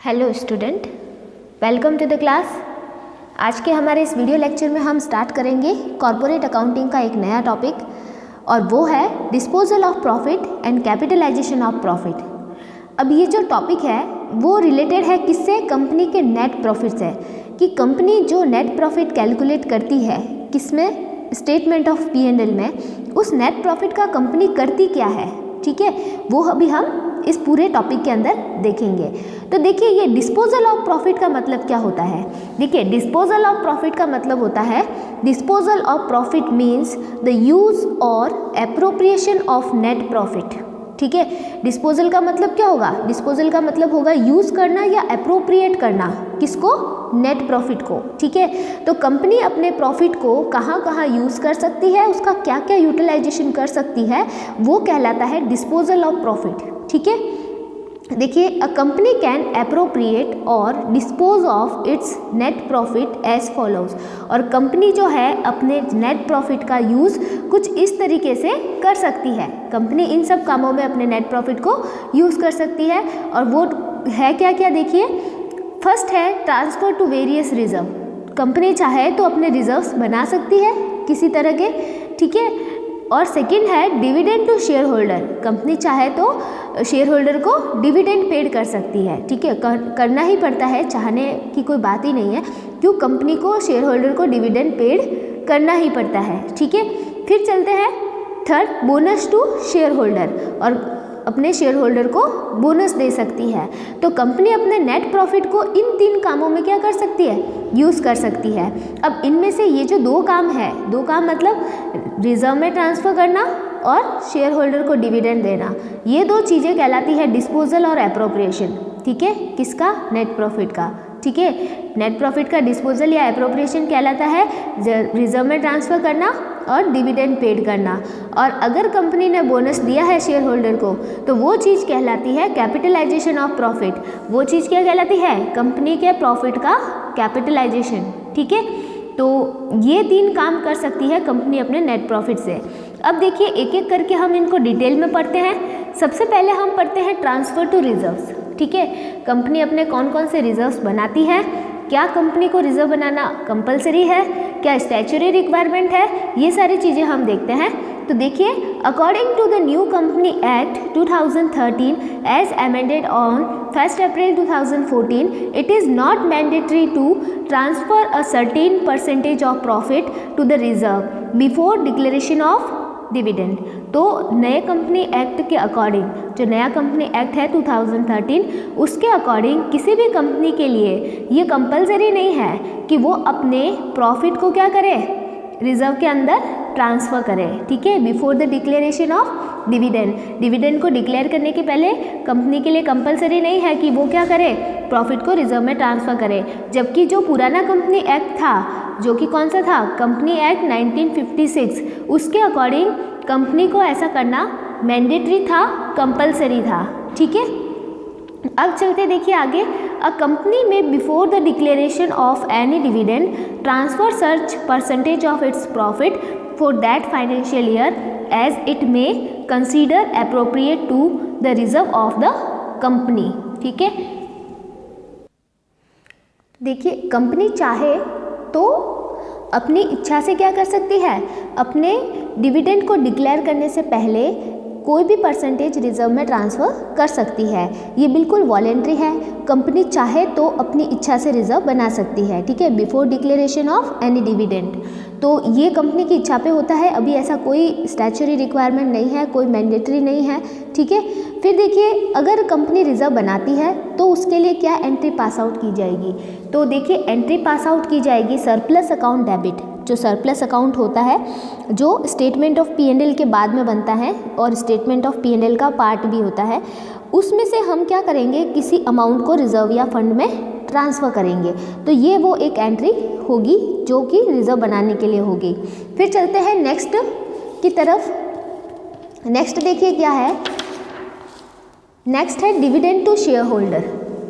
Hello student, welcome to the class. आज के हमारे इस वीडियो लेक्चर में हम स्टार्ट करेंगे कॉर्पोरेट अकाउंटिंग का एक नया टॉपिक, और वो है disposal of profit and capitalisation of profit. अब ये जो टॉपिक है वो रिलेटेड है किससे? कंपनी के नेट प्रॉफिट से, कि कंपनी जो नेट प्रॉफिट कैलकुलेट करती है किसमें? स्टेटमेंट ऑफ P&L में। उस नेट प्रॉफिट का कंपनी करती क्या है, ठीक है, वो अभी हम इस पूरे टॉपिक के अंदर देखेंगे। तो देखिए, ये डिस्पोजल ऑफ प्रॉफिट का मतलब क्या होता है? देखिए, डिस्पोजल ऑफ प्रॉफिट का मतलब होता है, disposal of profit means the use और एप्रोप्रिएशन ऑफ नेट प्रॉफिट। ठीक है, डिस्पोजल का मतलब क्या होगा? डिस्पोजल का मतलब होगा यूज करना या एप्रोप्रिएट करना। किसको? नेट प्रॉफिट को। ठीक है, तो कंपनी अपने प्रॉफिट को कहाँ कहाँ यूज़ कर सकती है, उसका क्या क्या यूटिलाइजेशन कर सकती है, वो कहलाता है डिस्पोजल ऑफ प्रॉफिट। ठीक है, देखिए, अ कंपनी कैन एप्रोप्रिएट और dispose of its net profit as follows. और कंपनी जो है अपने नेट प्रॉफिट का यूज़ कुछ इस तरीके से कर सकती है। कंपनी इन सब कामों में अपने नेट प्रॉफिट को यूज़ कर सकती है, और वो है क्या क्या? देखिए, फर्स्ट है transfer to various reserve. Company चाहे तो अपने रिजर्व्स बना सकती है किसी तरह के, ठीक है। और सेकंड है dividend to share holder. Company चाहे तो शेयर होल्डर को डिविडेंड पेड कर सकती है, ठीक है, करना ही पड़ता है, चाहने की कोई बात ही नहीं है, क्यों कंपनी को शेयर होल्डर को डिविडेंड पेड करना ही पड़ता है। ठीक है, फिर चलते हैं third, bonus to share holder, और अपने शेयर होल्डर को बोनस दे सकती है। तो कंपनी अपने नेट प्रॉफिट को इन तीन कामों में क्या कर सकती है? यूज़ कर सकती है। अब इनमें से ये जो दो काम है, दो काम मतलब रिजर्व में ट्रांसफ़र करना और शेयर होल्डर को डिविडेंड देना, ये दो चीज़ें कहलाती है डिस्पोजल और एप्रोप्रिएशन। ठीक है, किसका? नेट प्रॉफिट का। ठीक है, नेट प्रॉफिट का डिस्पोजल या एप्रोप्रिएशन कहलाता है रिजर्व में ट्रांसफ़र करना और डिविडेंड पेड करना। और अगर कंपनी ने बोनस दिया है शेयर होल्डर को, तो वो चीज़ कहलाती है कैपिटलाइजेशन ऑफ प्रॉफिट। वो चीज़ क्या कहलाती है? कंपनी के प्रॉफिट का कैपिटलाइजेशन। ठीक है, तो ये तीन काम कर सकती है कंपनी अपने नेट प्रॉफिट से। अब देखिए, एक एक करके हम इनको डिटेल में पढ़ते हैं। सबसे पहले हम पढ़ते हैं ट्रांसफ़र टू रिजर्व्स। ठीक है, कंपनी अपने कौन कौन से रिजर्व्स बनाती है, क्या कंपनी को रिजर्व बनाना कंपलसरी है, क्या स्टैच्यूटरी रिक्वायरमेंट है, ये सारी चीज़ें हम देखते हैं। तो देखिए, according to the new company act 2013 as amended on 1 April 2014, it is not mandatory to transfer a certain percentage of profit to the reserve before declaration of dividend. तो नए कंपनी एक्ट के अकॉर्डिंग, जो नया company act है 2013, उसके according किसी भी company के लिए ये कंपलसरी नहीं है कि वो अपने प्रॉफिट को क्या करे? रिजर्व के अंदर ट्रांसफ़र करे। ठीक है, before the declaration of dividend. Dividend को डिक्लेयर करने के पहले कंपनी के लिए कंपलसरी नहीं है कि वो क्या करे? प्रॉफिट को रिजर्व में ट्रांसफ़र करे। जबकि जो पुराना कंपनी एक्ट था, जो कि कौन सा था? कंपनी एक्ट 1956, उसके अकॉर्डिंग कंपनी को ऐसा करना मैंडेटरी था, कंपलसरी था। ठीक है, अब चलते देखिए आगे। अ कंपनी में before the declaration of any dividend transfer such percentage of its profit for that financial year as it may consider appropriate to the reserve of the company. ठीक है, देखिए, कंपनी चाहे तो अपनी इच्छा से क्या कर सकती है? अपने डिविडेंड को डिक्लेयर करने से पहले कोई भी परसेंटेज रिजर्व में ट्रांसफ़र कर सकती है। ये बिल्कुल वॉलेंट्री है। कंपनी चाहे तो अपनी इच्छा से रिजर्व बना सकती है। ठीक है, before declaration of any dividend. तो ये कंपनी की इच्छा पे होता है। अभी ऐसा कोई स्टैच्यूटरी रिक्वायरमेंट नहीं है, कोई मैंडेटरी नहीं है। ठीक है, फिर देखिए, अगर कंपनी रिजर्व बनाती है तो उसके लिए क्या एंट्री पास आउट की जाएगी? तो देखिए, एंट्री पास आउट की जाएगी सरप्लस अकाउंट डेबिट। जो सरप्लस अकाउंट होता है, जो स्टेटमेंट ऑफ P&L के बाद में बनता है और स्टेटमेंट ऑफ P&L का पार्ट भी होता है, उसमें से हम क्या करेंगे? किसी अमाउंट को रिजर्व या फंड में ट्रांसफ़र करेंगे। तो ये वो एक एंट्री होगी जो कि रिजर्व बनाने के लिए होगी। फिर चलते हैं नेक्स्ट की तरफ। नेक्स्ट देखिए क्या है? नेक्स्ट है डिविडेंड टू शेयर होल्डर।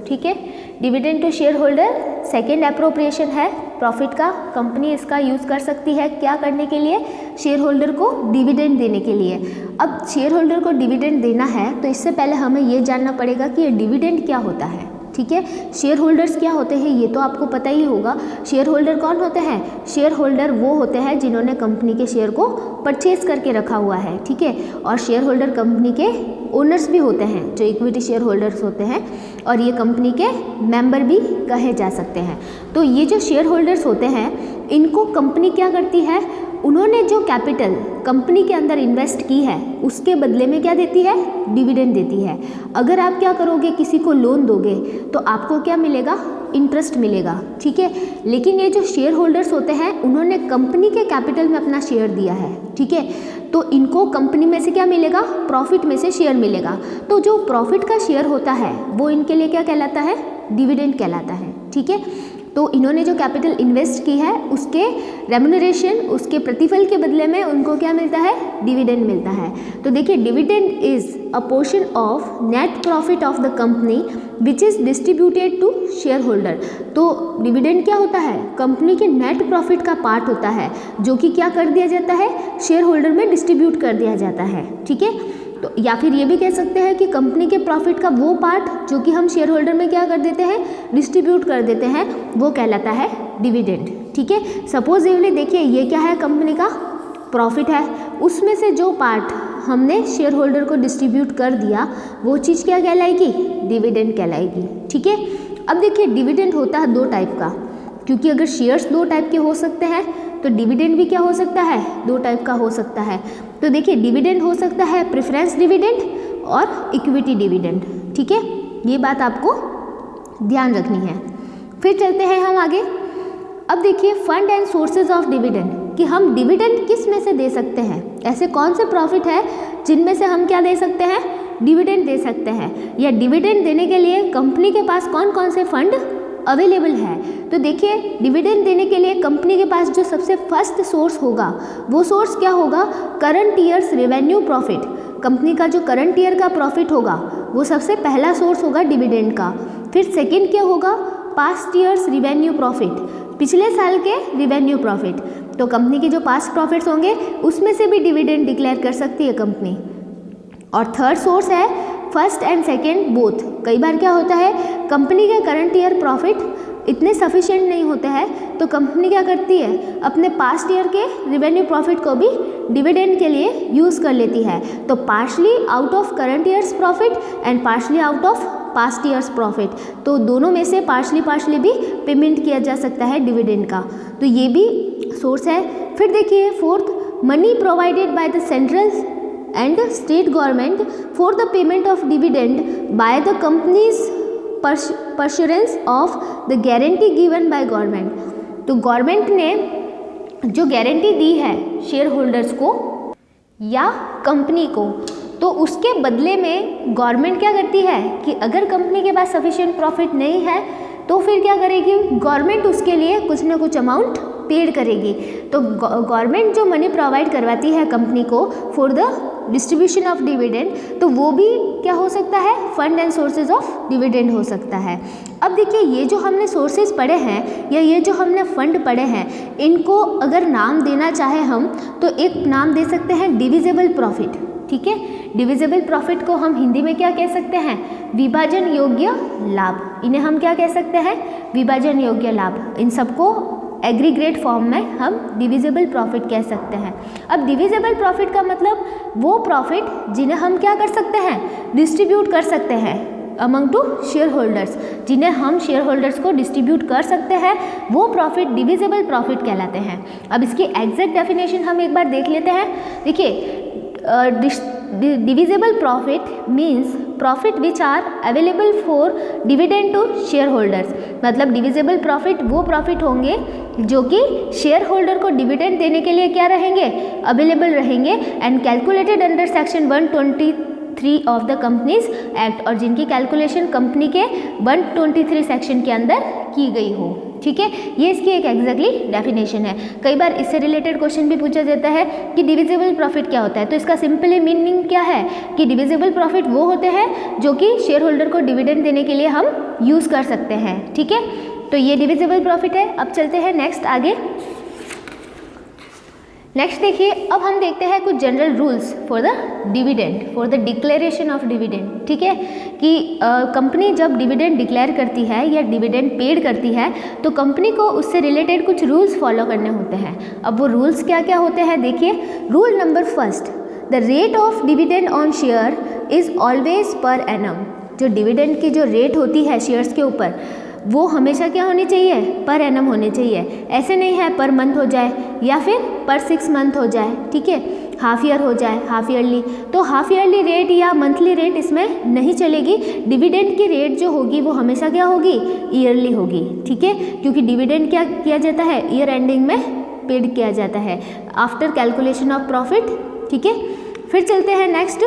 ठीक है, dividend to share holder second appropriation है प्रॉफिट का। कंपनी इसका यूज़ कर सकती है क्या करने के लिए? शेयर होल्डर को डिविडेंड देने के लिए। अब शेयर होल्डर को डिविडेंड देना है तो इससे पहले हमें ये जानना पड़ेगा कि ये डिविडेंड क्या होता है। ठीक है। शेयर होल्डर्स क्या होते हैं ये तो आपको पता ही होगा। शेयर होल्डर कौन होते हैं? शेयर होल्डर वो होते हैं जिन्होंने कंपनी के शेयर को परचेज करके रखा हुआ है, ठीक है। और शेयर होल्डर कंपनी के ओनर्स भी होते हैं, जो इक्विटी शेयर होल्डर्स होते हैं, और ये कंपनी के मेंबर भी कहे जा सकते हैं। तो ये जो शेयर होल्डर्स होते हैं इनको कंपनी क्या करती है, उन्होंने जो कैपिटल कंपनी के अंदर इन्वेस्ट की है उसके बदले में क्या देती है? डिविडेंड देती है। अगर आप क्या करोगे, किसी को लोन दोगे तो आपको क्या मिलेगा? इंटरेस्ट मिलेगा, ठीक है। लेकिन ये जो शेयर होल्डर्स होते हैं उन्होंने कंपनी के कैपिटल में अपना शेयर दिया है, ठीक है। तो इनको कंपनी में से क्या मिलेगा? प्रॉफिट में से शेयर मिलेगा। तो जो प्रॉफिट का शेयर होता है वो इनके लिए क्या कहलाता है? डिविडेंड कहलाता है, ठीक है। तो इन्होंने जो कैपिटल इन्वेस्ट की है उसके रेम्यूनरेशन, उसके प्रतिफल के बदले में उनको क्या मिलता है? डिविडेंड मिलता है। तो देखिए, dividend is a portion of net profit of the company which is distributed to share holder. तो डिविडेंड क्या होता है? कंपनी के नेट प्रॉफिट का पार्ट होता है जो कि क्या कर दिया जाता है? शेयर होल्डर में डिस्ट्रीब्यूट कर दिया जाता है, ठीक है। तो या फिर ये भी कह सकते हैं कि कंपनी के प्रॉफिट का वो पार्ट जो कि हम शेयर होल्डर में क्या कर देते हैं? डिस्ट्रीब्यूट कर देते हैं, वो कहलाता है डिविडेंड, ठीक है। सपोजिवली देखिए, ये क्या है? कंपनी का प्रॉफिट है, उसमें से जो पार्ट हमने शेयर होल्डर को डिस्ट्रीब्यूट कर दिया वो चीज़ क्या कहलाएगी? डिविडेंड कहलाएगी, ठीक है। अब देखिए, डिविडेंड होता है दो टाइप का, क्योंकि अगर शेयर्स दो टाइप के हो सकते हैं तो डिविडेंड भी क्या हो सकता है? दो टाइप का हो सकता है। तो देखिए, डिविडेंड हो सकता है प्रेफरेंस डिविडेंड और इक्विटी डिविडेंड, ठीक है। ये बात आपको ध्यान रखनी है। फिर चलते हैं हम आगे। अब देखिए, fund and sources of dividend, कि हम डिविडेंड किस में से दे सकते हैं। ऐसे कौन से प्रॉफिट है जिनमें से हम क्या दे सकते हैं? डिविडेंड दे सकते हैं। या डिविडेंड देने के लिए कंपनी के पास कौन कौन से फंड अवेलेबल है। तो देखिए, डिविडेंड देने के लिए कंपनी के पास जो सबसे फर्स्ट सोर्स होगा वो सोर्स क्या होगा? Current years revenue profit. Company का जो करंट ईयर का प्रॉफिट होगा वो सबसे पहला सोर्स होगा डिविडेंड का। फिर सेकंड क्या होगा? पास्ट ईयर्स रिवेन्यू प्रॉफिट, पिछले साल के रिवेन्यू प्रॉफिट। तो कंपनी के जो पास्ट प्रॉफिट्स होंगे उसमें से भी डिविडेंड डिक्लेयर कर सकती है कंपनी। और थर्ड सोर्स है फर्स्ट एंड सेकेंड बोथ। कई बार क्या होता है, कंपनी के करंट ईयर प्रॉफिट इतने सफिशिएंट नहीं होते हैं तो कंपनी क्या करती है? अपने पास्ट ईयर के रिवेन्यू प्रॉफिट को भी डिविडेंड के लिए यूज़ कर लेती है। तो partially out of current years profit and partially out of past years profit. तो दोनों में से पार्शली भी पेमेंट किया जा सकता है डिविडेंड का। तो ये भी सोर्स है। फिर देखिए, fourth, money provided by the central and state government for the payment of dividend by the company's pursuance of the guarantee given by government। तो गवर्नमेंट ने जो गारंटी दी है शेयर होल्डर्स को या कंपनी को, तो उसके बदले में गवर्नमेंट क्या करती है कि अगर कंपनी के पास सफिशिएंट प्रॉफिट नहीं है तो फिर क्या करेगी? गवर्नमेंट उसके लिए कुछ ना कुछ अमाउंट पेड करेगी। तो गवर्नमेंट जो मनी प्रोवाइड करवाती है कंपनी को for the distribution of dividend, तो वो भी क्या हो सकता है? Fund and sources of dividend हो सकता है। अब देखिए, ये जो हमने सोर्सेज पढ़े हैं या ये जो हमने फंड पढ़े हैं, इनको अगर नाम देना चाहे हम तो एक नाम दे सकते हैं डिविजिबल प्रॉफिट, ठीक है। डिविजिबल प्रॉफिट को हम हिंदी में क्या कह सकते हैं? विभाजन योग्य लाभ। इन्हें हम क्या कह सकते हैं? विभाजन योग्य लाभ। इन सबको एग्रीगेट फॉर्म में हम डिविजिबल प्रॉफिट कह सकते हैं। अब डिविजिबल प्रॉफिट का मतलब वो प्रॉफिट जिन्हें हम क्या कर सकते हैं? डिस्ट्रीब्यूट कर सकते हैं अमंग टू शेयर होल्डर्स। जिन्हें हम शेयर होल्डर्स को डिस्ट्रीब्यूट कर सकते हैं वो प्रॉफिट डिविजिबल प्रॉफिट कहलाते हैं। अब इसकी एग्जैक्ट डेफिनेशन हम एक बार देख लेते हैं। देखिए, divisible profit means profit which are available for dividend to shareholders। मतलब डिविजिबल प्रॉफिट वो प्रॉफिट होंगे जो कि शेयर होल्डर को डिविडेंड देने के लिए क्या रहेंगे? अवेलेबल रहेंगे and calculated under section 123 of the companies act, और जिनकी कैलकुलेशन कंपनी के 123 सेक्शन के अंदर की गई हो, ठीक है। ये इसकी एक एग्जैक्टली डेफिनेशन है। कई बार इससे रिलेटेड क्वेश्चन भी पूछा जाता है कि डिविजिबल प्रॉफिट क्या होता है। तो इसका सिंपली मीनिंग क्या है कि डिविजिबल प्रॉफिट वो होते हैं जो कि शेयर होल्डर को डिविडेंड देने के लिए हम यूज़ कर सकते हैं, ठीक है। तो ये डिविजिबल प्रॉफिट है। अब चलते हैं नेक्स्ट आगे। नेक्स्ट देखिए, अब हम देखते हैं कुछ general rules for the dividend, for the declaration of dividend. ठीक है, कि कंपनी जब डिविडेंड डिक्लेयर करती है या डिविडेंड पेड करती है तो कंपनी को उससे रिलेटेड कुछ रूल्स फॉलो करने होते हैं। अब वो रूल्स क्या क्या होते हैं देखिए। Rule number first, the rate of dividend on share is always per annum. जो डिविडेंड की जो रेट होती है शेयर्स के ऊपर, वो हमेशा क्या होनी चाहिए, पर एनम होनी चाहिए। ऐसे नहीं है पर मंथ हो जाए या फिर पर 6 मंथ हो जाए। ठीक है, हाफ ईयर हो जाए, हाफ ईयरली, तो हाफ ईयरली रेट या मंथली रेट इसमें नहीं चलेगी। डिविडेंड की रेट जो होगी वो हमेशा क्या होगी, ईयरली होगी। ठीक है, क्योंकि डिविडेंड क्या किया जाता है, ईयर एंडिंग में पेड किया जाता है आफ्टर कैलकुलेशन ऑफ प्रॉफिट। ठीक है, फिर चलते हैं next,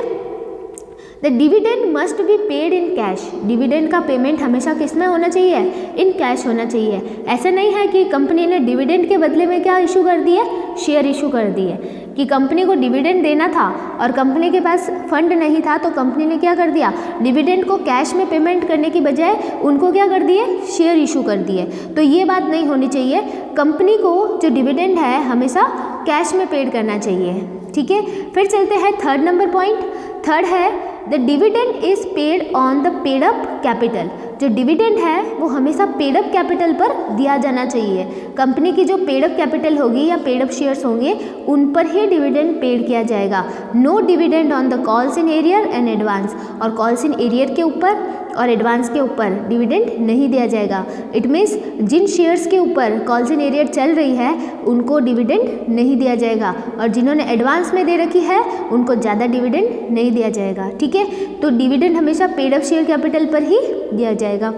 the dividend must be paid in cash. Dividend का पेमेंट हमेशा किस में होना चाहिए, इन कैश होना चाहिए। ऐसा नहीं है कि कंपनी ने डिविडेंड के बदले में क्या इशू कर दिए, शेयर इशू कर दिए, कि कंपनी को डिविडेंड देना था और कंपनी के पास फंड नहीं था तो कंपनी ने क्या कर दिया, डिविडेंड को कैश में पेमेंट करने की बजाय उनको क्या कर दिए, शेयर इशू कर दिए। तो ये बात नहीं होनी चाहिए। कंपनी को जो डिविडेंड है हमेशा कैश में पेड करना चाहिए। ठीक है, फिर चलते हैं थर्ड नंबर पॉइंट। थर्ड है, the dividend is paid on the paid up capital. जो डिविडेंड है वो हमेशा पेड अप कैपिटल पर दिया जाना चाहिए। कंपनी की जो पेड अप कैपिटल होगी या पेड अप शेयर्स होंगे उन पर ही डिविडेंड पेड किया जाएगा। No dividend on the calls in arrear and advance. और कॉल्स इन एरियर के ऊपर और एडवांस के ऊपर डिविडेंड नहीं दिया जाएगा। इट मीन्स जिन शेयर्स के ऊपर कॉल्स इन एरियर चल रही है उनको डिविडेंड नहीं दिया जाएगा और जिन्होंने एडवांस में दे रखी है उनको ज़्यादा डिविडेंड नहीं दिया जाएगा। ठीक है, तो डिविडेंड हमेशा पेड अप शेयर कैपिटल पर ही दिया जाएगा।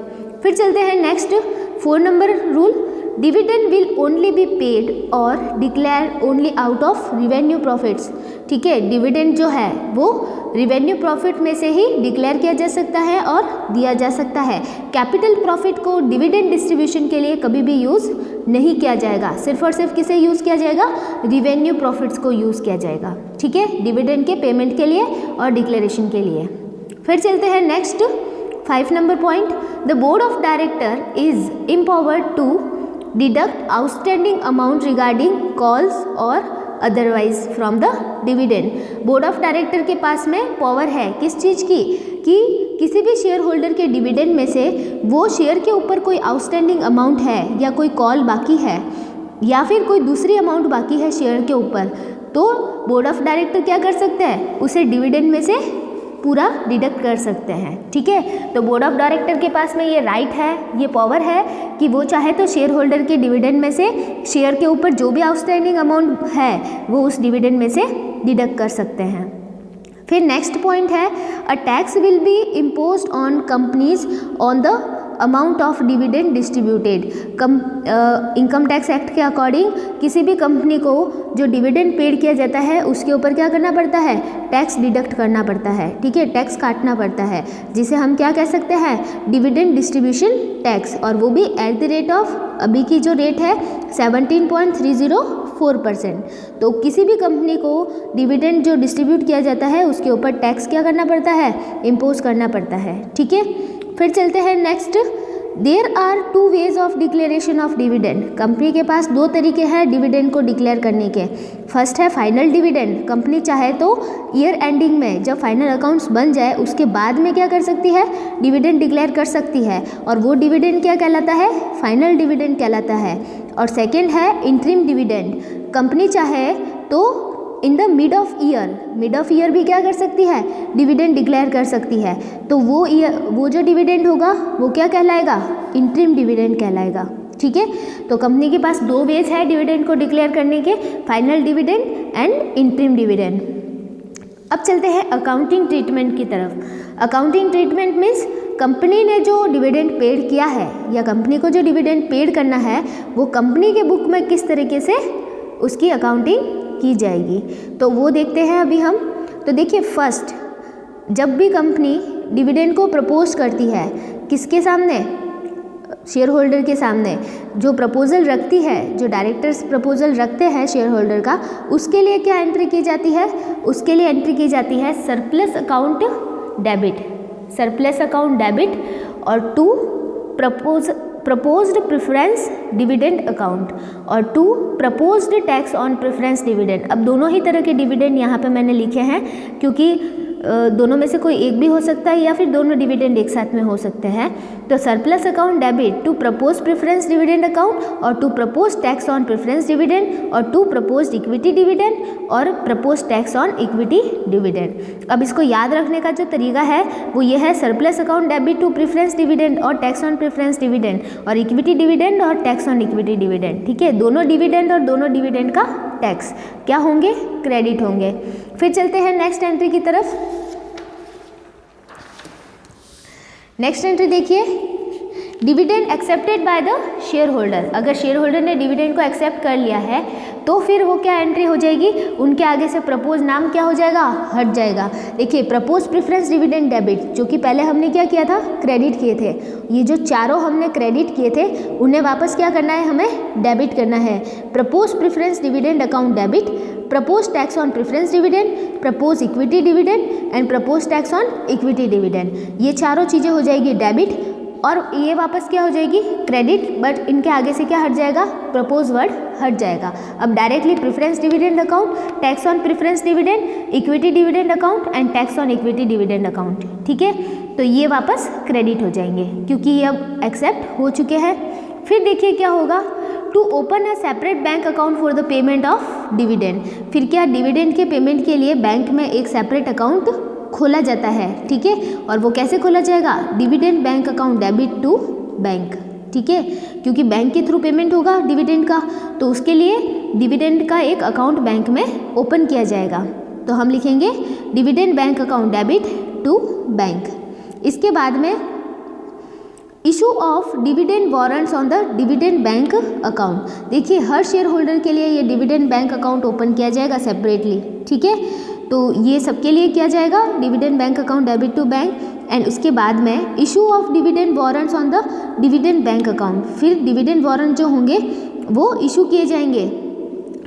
फिर चलते हैं next 4 number rule, dividend will only be paid और declare only out of revenue profits. ठीक है, डिविडेंड जो है वो रिवेन्यू प्रॉफिट में से ही डिक्लेयर किया जा सकता है और दिया जा सकता है। कैपिटल प्रॉफिट को डिविडेंड डिस्ट्रीब्यूशन के लिए कभी भी यूज़ नहीं किया जाएगा। सिर्फ और सिर्फ किसे यूज़ किया जाएगा, रिवेन्यू प्रॉफिट्स को यूज़ किया जाएगा। ठीक है, डिविडेंड के पेमेंट के लिए और डिक्लेरेशन के लिए। फिर चलते हैं next 5 number point, the board of director is empowered to deduct outstanding amount regarding calls और otherwise from the dividend. Board of director के पास में पावर है किस चीज़ की, कि किसी भी शेयर होल्डर के डिविडेंड में से वो शेयर के ऊपर कोई आउटस्टैंडिंग अमाउंट है या कोई कॉल बाकी है या फिर कोई दूसरी अमाउंट बाकी है शेयर के ऊपर, तो बोर्ड ऑफ डायरेक्टर क्या कर सकते हैं, उसे डिविडेंड में से पूरा डिडक्ट कर सकते हैं। ठीक है, तो बोर्ड ऑफ डायरेक्टर के पास में ये राइट है, ये पावर है कि वो चाहे तो शेयर होल्डर के डिविडेंड में से शेयर के ऊपर जो भी आउटस्टैंडिंग अमाउंट है वो उस डिविडेंड में से डिडक्ट कर सकते हैं। फिर नेक्स्ट पॉइंट है, a tax will be imposed on companies on the amount of dividend distributed. Income tax act के अकॉर्डिंग किसी भी कंपनी को जो डिविडेंड पेड किया जाता है उसके ऊपर क्या करना पड़ता है, टैक्स डिडक्ट करना पड़ता है। ठीक है, टैक्स काटना पड़ता है, जिसे हम क्या कह सकते हैं, डिविडेंड डिस्ट्रीब्यूशन टैक्स, और वो भी एट द रेट ऑफ, अभी की जो रेट है 17.304%। तो किसी भी कंपनी को डिविडेंड जो डिस्ट्रीब्यूट किया जाता है उसके ऊपर टैक्स क्या करना पड़ता है, इम्पोज करना पड़ता है। ठीक है, फिर चलते हैं next, there are 2 ways of declaration of dividend. Company के पास 2 तरीके हैं डिविडेंड को डिक्लेयर करने के। फर्स्ट है फाइनल डिविडेंड। कंपनी चाहे तो ईयर एंडिंग में जब फाइनल अकाउंट्स बन जाए उसके बाद में क्या कर सकती है, डिविडेंड डिक्लेयर कर सकती है, और वो डिविडेंड क्या कहलाता है, फाइनल डिविडेंड कहलाता है। और सेकेंड है इंटरिम डिविडेंड। कंपनी चाहे तो in the mid of year भी क्या कर सकती है, डिविडेंड डिक्लेयर कर सकती है। तो वो जो डिविडेंड होगा वो क्या कहलाएगा, इंटरिम डिविडेंड कहलाएगा। ठीक है, तो कंपनी के पास 2 वेज है डिविडेंड को डिक्लेयर करने के, final dividend and interim dividend. अब चलते हैं अकाउंटिंग ट्रीटमेंट की तरफ। अकाउंटिंग ट्रीटमेंट मीन्स कंपनी ने जो डिविडेंड पेड किया है या कंपनी को जो डिविडेंड पेड करना है वो कंपनी के बुक में किस तरीके से उसकी अकाउंटिंग की जाएगी, तो वो देखते हैं अभी हम। तो देखिए, फर्स्ट जब भी कंपनी डिविडेंड को प्रपोज करती है, किसके सामने, शेयर होल्डर के सामने, जो प्रपोजल रखती है, जो डायरेक्टर्स प्रपोजल रखते हैं शेयर होल्डर का, उसके लिए क्या एंट्री की जाती है, उसके लिए एंट्री की जाती है surplus account debit, surplus account debit, और to proposed preference dividend account और 2 proposed tax on preference dividend. अब दोनों ही तरह के डिविडेंड यहाँ पे मैंने लिखे हैं क्योंकि दोनों में से कोई एक भी हो सकता है या फिर दोनों डिविडेंड एक साथ में हो सकते हैं। तो surplus account debit to propose preference dividend account और to propose tax on preference dividend और टू प्रपोज इक्विटी डिविडेंड और propose tax on equity dividend. अब इसको याद रखने का जो तरीका है वो ये है, surplus account debit to preference dividend और टैक्स ऑन प्रेफरेंस डिविडेंड और इक्विटी डिविडेंड और टैक्स ऑन इक्विटी डिविडेंड। ठीक है, दोनों डिविडेंड और दोनों डिविडेंड का टैक्स क्या होंगे, क्रेडिट होंगे। फिर चलते हैं नेक्स्ट एंट्री की तरफ। नेक्स्ट एंट्री देखिए, dividend accepted by the share holder. अगर शेयर होल्डर ने डिविडेंड को एक्सेप्ट कर लिया है तो फिर वो क्या एंट्री हो जाएगी, उनके आगे से प्रपोज नाम क्या हो जाएगा, हट जाएगा। देखिए प्रपोज प्रेफरेंस डिविडेंड डेबिट, जो कि पहले हमने क्या किया था, क्रेडिट किए थे। ये जो चारों हमने क्रेडिट किए थे उन्हें वापस क्या करना है, हमें डेबिट करना है। Propose preference dividend account debit, propose tax on preference dividend, propose equity dividend and propose tax on equity dividend. ये चारों चीज़ें हो जाएगी डेबिट और ये वापस क्या हो जाएगी, क्रेडिट, बट इनके आगे से क्या हट जाएगा, प्रपोज वर्ड हट जाएगा। अब directly preference dividend account, tax on preference dividend, equity dividend account and tax on equity dividend account. ठीक है, तो ये वापस क्रेडिट हो जाएंगे क्योंकि ये अब एक्सेप्ट हो चुके हैं। फिर देखिए क्या होगा, to open a separate bank account for the payment of dividend. फिर क्या, डिविडेंड के पेमेंट के लिए बैंक में एक सेपरेट अकाउंट खोला जाता है। ठीक है, और वो कैसे खोला जाएगा, dividend bank account debit to bank. ठीक है, क्योंकि बैंक के थ्रू पेमेंट होगा डिविडेंड का, तो उसके लिए डिविडेंड का एक अकाउंट बैंक में ओपन किया जाएगा। तो हम लिखेंगे dividend bank account debit to bank. इसके बाद में issue of dividend warrants on the dividend bank account. देखिए हर शेयर होल्डर के लिए ये डिविडेंड बैंक अकाउंट ओपन किया जाएगा सेपरेटली। ठीक है, तो ये सबके लिए किया जाएगा dividend bank account debit to bank and उसके बाद में issue of dividend warrants on the dividend bank account. फिर डिविडेंड वारंट जो होंगे वो इशू किए जाएंगे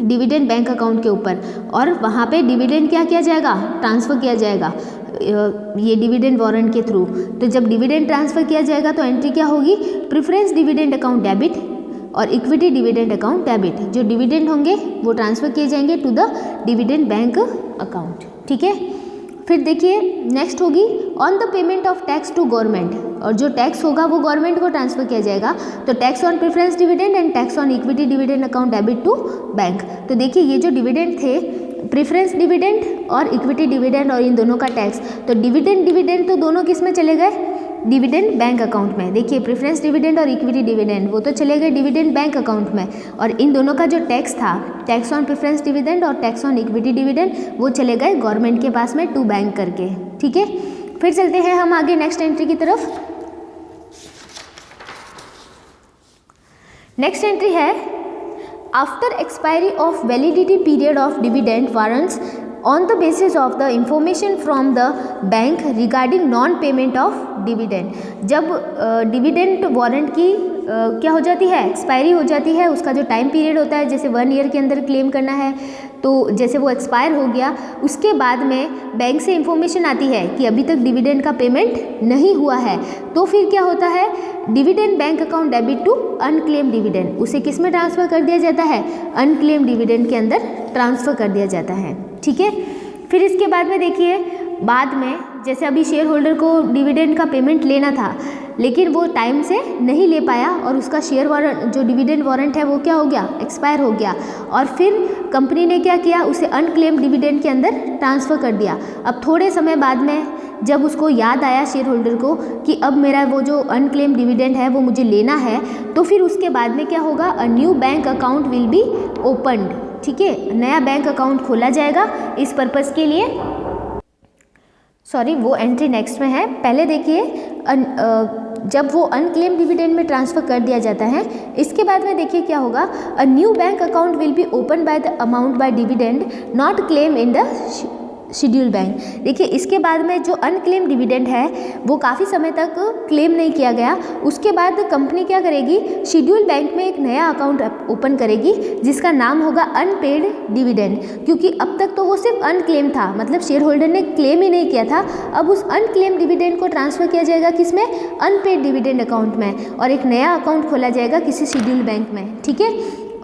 डिविडेंड बैंक अकाउंट के ऊपर और वहाँ पे डिविडेंड क्या किया जाएगा, ट्रांसफ़र किया जाएगा ये डिविडेंड वारंट के थ्रू। तो जब डिविडेंड ट्रांसफ़र किया जाएगा तो एंट्री क्या होगी, प्रेफरेंस डिविडेंड अकाउंट डेबिट और इक्विटी डिविडेंड अकाउंट डेबिट। जो डिविडेंड होंगे वो ट्रांसफ़र किए जाएंगे to the dividend bank account. ठीक है, फिर देखिए नेक्स्ट होगी on the payment of tax to government, और जो टैक्स होगा वो गवर्नमेंट को ट्रांसफ़र किया जाएगा। तो tax on preference dividend and tax on equity dividend account debit to bank. तो देखिए ये जो डिविडेंड थे, प्रेफरेंस डिविडेंड और इक्विटी डिविडेंड और इन दोनों का टैक्स, तो डिविडेंड तो दोनों किस में चले गए, डिविडेंड बैंक अकाउंट में। देखिए प्रेफरेंस डिविडेंड और इक्विटी डिविडेंड वो तो चले गए डिविडेंड बैंक अकाउंट में, और इन दोनों का जो टैक्स था, टैक्स ऑन प्रेफरेंस डिविडेंड और टैक्स ऑन इक्विटी डिविडेंड, वो चले गए गवर्नमेंट के पास में टू बैंक करके। ठीक है, फिर चलते हैं हम आगे नेक्स्ट एंट्री की तरफ। नेक्स्ट एंट्री है after expiry of validity period of dividend warrants on the basis of the information from the bank regarding non payment of dividend। जब डिविडेंड वारंट की क्या हो जाती है, एक्सपायरी हो जाती है, उसका जो टाइम पीरियड होता है, जैसे 1 ईयर के अंदर क्लेम करना है, तो जैसे वो एक्सपायर हो गया उसके बाद में बैंक से इंफॉर्मेशन आती है कि अभी तक डिविडेंड का पेमेंट नहीं हुआ है, तो फिर क्या होता है, dividend bank account debit to unclaim dividend, उसे किस में ट्रांसफ़र कर दिया जाता है, अनक्लेम डिविडेंड के अंदर ट्रांसफ़र कर दिया जाता है। ठीक है, फिर इसके बाद में देखिए बाद में जैसे अभी शेयर होल्डर को डिविडेंड का पेमेंट लेना था लेकिन वो टाइम से नहीं ले पाया और उसका शेयर वारंट जो डिविडेंड वारंट है वो क्या हो गया, एक्सपायर हो गया, और फिर कंपनी ने क्या किया, उसे अनक्लेम डिविडेंड के अंदर ट्रांसफ़र कर दिया। अब थोड़े समय बाद में जब उसको याद आया शेयर होल्डर को कि अब मेरा वो जो अनक्लेम डिविडेंड है वो मुझे लेना है, तो फिर उसके बाद में क्या होगा, a new bank account will B opened. ठीक है, नया बैंक अकाउंट खोला जाएगा इस पर्पज़ के लिए। सॉरी, वो एंट्री नेक्स्ट में है। पहले देखिए जब वो अनक्लेम डिविडेंड में ट्रांसफ़र कर दिया जाता है, इसके बाद में देखिए क्या होगा, a new bank account will be open by the amount by dividend not claim in the schedule bank. देखिए इसके बाद में जो अनक्लेम डिविडेंड है वो काफ़ी समय तक क्लेम नहीं किया गया, उसके बाद कंपनी क्या करेगी, शेड्यूल बैंक में एक नया अकाउंट ओपन करेगी जिसका नाम होगा अनपेड डिविडेंड, क्योंकि अब तक तो वो सिर्फ अनक्लेम था, मतलब शेयर होल्डर ने क्लेम ही नहीं किया था। अब उस अनक्लेम डिविडेंड को ट्रांसफ़र किया जाएगा किसमें, अनपेड डिविडेंड अकाउंट में, और एक नया अकाउंट खोला जाएगा किसी शेड्यूल बैंक में। ठीक है,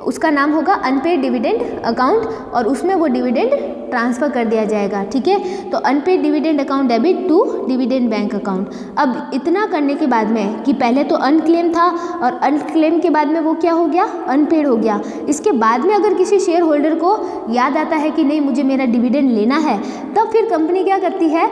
उसका नाम होगा अनपेड डिविडेंड अकाउंट और उसमें वो डिविडेंड ट्रांसफ़र कर दिया जाएगा। ठीक है, तो unpaid dividend account debit to dividend bank account. अब इतना करने के बाद में कि पहले तो अनक्लेम था और अनक्लेम के बाद में वो क्या हो गया, अनपेड हो गया। इसके बाद में अगर किसी शेयर होल्डर को याद आता है कि नहीं मुझे मेरा डिविडेंड लेना है, तब फिर कंपनी क्या करती है,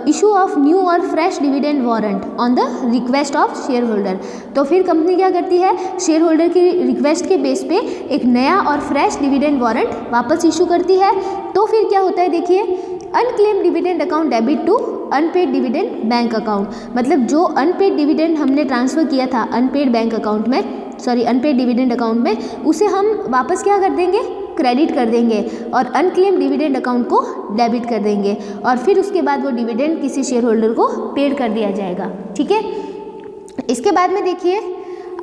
इशू ऑफ न्यू और fresh dividend warrant on the request of share holder. तो फिर कंपनी क्या करती है, शेयर होल्डर की रिक्वेस्ट के बेस पे एक नया और फ्रेश डिविडेंड वारंट वापस इशू करती है। तो फिर क्या होता है, देखिए unclaim dividend account debit to unpaid dividend bank account, मतलब जो अनपेड डिविडेंड हमने ट्रांसफ़र किया था अनपेड बैंक अकाउंट में, सॉरी अनपेड डिविडेंड अकाउंट में, उसे हम वापस क्या कर देंगे, क्रेडिट कर देंगे और अनक्लेम डिविडेंड अकाउंट को डेबिट कर देंगे और फिर उसके बाद वो डिविडेंड किसी शेयर होल्डर को पेड कर दिया जाएगा। ठीक है, इसके बाद में देखिए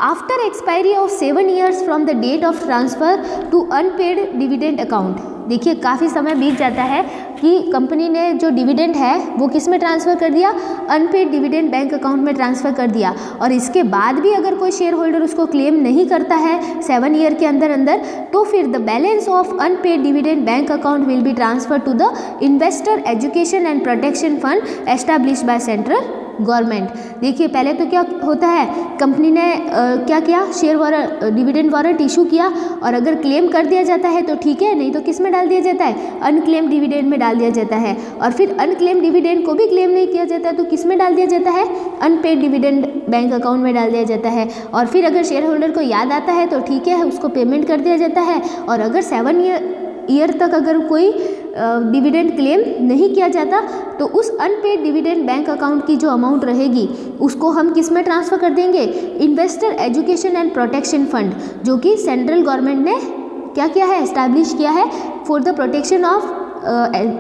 after expiry of 7 years from the date of transfer to unpaid dividend account. देखिए काफ़ी समय बीत जाता है कि कंपनी ने जो डिविडेंड है वो किस में ट्रांसफ़र कर दिया, अनपेड डिविडेंड बैंक अकाउंट में ट्रांसफ़र कर दिया, और इसके बाद भी अगर कोई शेयर होल्डर उसको क्लेम नहीं करता है 7 year के अंदर अंदर, तो फिर the balance of unpaid dividend bank account will be transfer to the investor education and protection fund established by central government. देखिए पहले तो क्या होता है, कंपनी ने क्या किया, share warrant dividend warrant issue किया और अगर क्लेम कर दिया जाता है तो ठीक है, नहीं तो किस में डाल दिया जाता है, अनक्लेम डिविडेंड में डाल दिया जाता है, और फिर अनक्लेम डिविडेंड को भी क्लेम नहीं किया जाता है तो किस में डाल दिया जाता है, अनपेड डिविडेंड बैंक अकाउंट में डाल दिया जाता है। और फिर अगर शेयर होल्डर को याद आता है तो ठीक है, उसको पेमेंट कर दिया जाता है, और अगर 7 year तक अगर कोई डिविडेंड क्लेम नहीं किया जाता तो उस अनपेड डिविडेंड बैंक अकाउंट की जो अमाउंट रहेगी उसको हम किस में ट्रांसफ़र कर देंगे, investor education and protection fund, जो कि सेंट्रल गवर्नमेंट ने क्या किया है, एस्टैब्लिश किया है for the protection of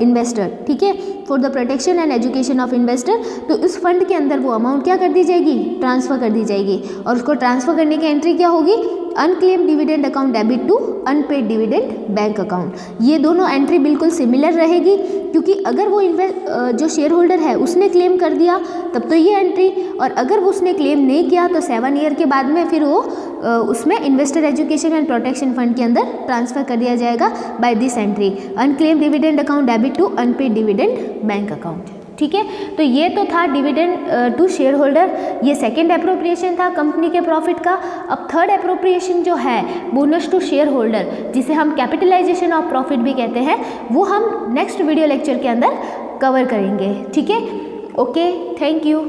investor. ठीक है, for the protection and education of investor. तो इस फंड के अंदर वो अमाउंट क्या कर दी जाएगी, ट्रांसफ़र कर दी जाएगी, और उसको ट्रांसफ़र करने की एंट्री क्या होगी, unclaim dividend account debit to unpaid dividend bank account. ये दोनों एंट्री बिल्कुल सिमिलर रहेगी, क्योंकि अगर वो जो शेयर होल्डर है उसने क्लेम कर दिया तब तो ये एंट्री, और अगर वो उसने क्लेम नहीं किया तो 7 year के बाद में फिर वो उसमें investor education and protection fund के अंदर ट्रांसफ़र कर दिया जाएगा by this entry, unclaim dividend account debit to unpaid dividend bank account. ठीक है, तो ये तो था डिविडेंड टू शेयर होल्डर, ये सेकेंड अप्रोप्रिएशन था कंपनी के प्रॉफिट का। अब थर्ड अप्रोप्रिएशन जो है, बोनस टू शेयर होल्डर, जिसे हम कैपिटलाइजेशन ऑफ प्रॉफिट भी कहते हैं, वो हम नेक्स्ट वीडियो लेक्चर के अंदर कवर करेंगे। ठीक है, ओके, थैंक यू।